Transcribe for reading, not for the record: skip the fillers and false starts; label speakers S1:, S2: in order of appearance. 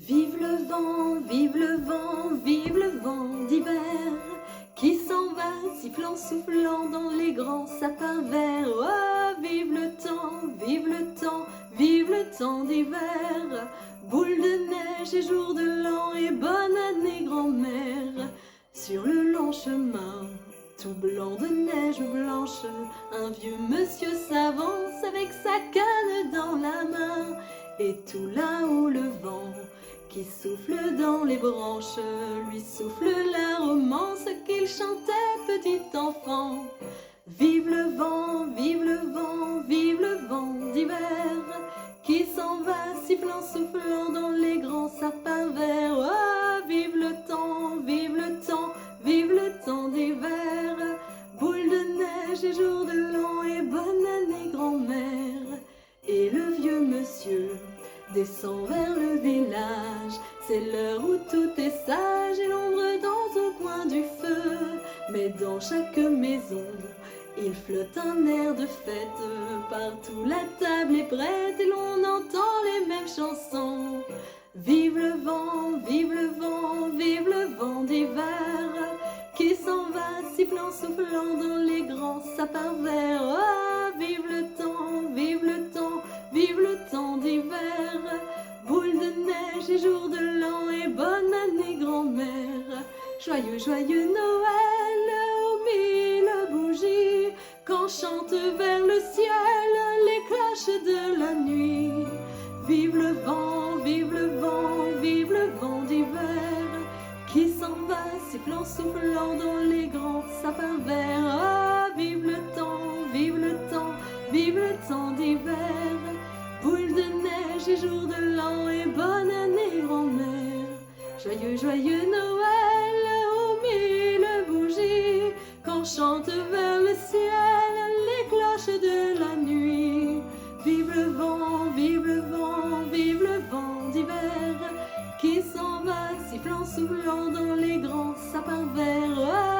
S1: Vive le vent, vive le vent, vive le vent d'hiver qui s'en va sifflant, soufflant dans les grands sapins verts. Oh, vive le temps, vive le temps, vive le temps d'hiver. Boule de neige et jour de l'an et bonne année grand-mère. Sur le long chemin, tout blanc de neige blanche, un vieux monsieur s'avance avec sa canne dans la main. Et tout là-haut le vent qui souffle dans les branches lui souffle la romance qu'il chantait petit enfant. Vive le vent, vive le vent, vive le vent d'hiver qui s'en va sifflant, soufflant dans les grands sapins verts. Oh, vive le temps, vive le temps, vive le temps d'hiver. Boule de neige et jour de l'an et bonne année grand-mère. Et le vieux monsieur descend vers le village. C'est l'heure où tout est sage et l'ombre dans au coin du feu. Mais dans chaque maison, il flotte un air de fête. Partout la table est prête et l'on entend les mêmes chansons. Vive le vent, vive le vent, vive le vent d'hiver qui s'en va sifflant, soufflant dans les grands sapins verts. Oh, vive le temps, vive le temps, vive le temps d'hiver. Boule de neige et jour de l'an et bonne année grand-mère. Joyeux, joyeux Noël aux mille bougies quand chantent vers le ciel les cloches de la nuit. Vive le vent, vive le vent, vive le vent d'hiver qui s'en va sifflant, soufflant dans les grands sapins verts. Ah, vive le temps, vive le temps, vive le temps d'hiver. Boule de neige et jour de l'an et bonne année grand-mère. Joyeux, joyeux Noël aux mille bougies quand chante vers le ciel les cloches de la nuit. Vive le vent, vive le vent, vive le vent d'hiver qui s'en va sifflant, soufflant dans les grands sapins verts.